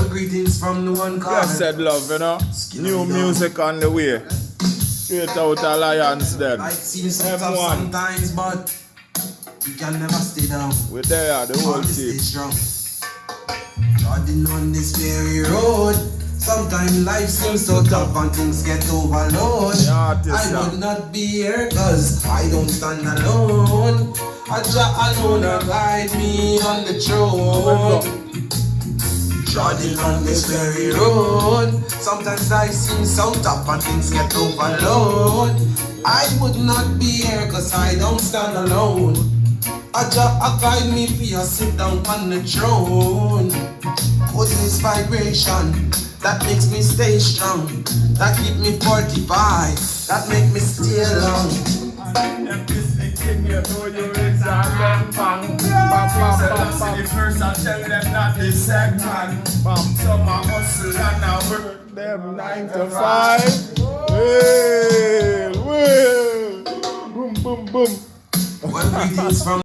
Well, greetings from the one called Blessed love, you know. Skliia. New music on the way. Straight out Alliance then. Life seems so tough M1. sometimes, but you can never stay down. We're there, the whole Always team. stay strong. Riding on this very road. Sometimes life seems so tough and things get overload. The artist, I would not be here cause I don't stand alone. I Jah alone will guide me on the throne. Trotting on this very road. Sometimes life seems so tough and things get overload. I would not be here cause I don't stand alone. Jah guide me for you sit down on the throne. Holding this vibration that makes me stay strong. That keep me fortified. That make me stay long. You know you is a bang bang. The first I tell them not the second. Some a hustle and a work them 9 to 5. Well, boom, boom, boom. Well, greetings from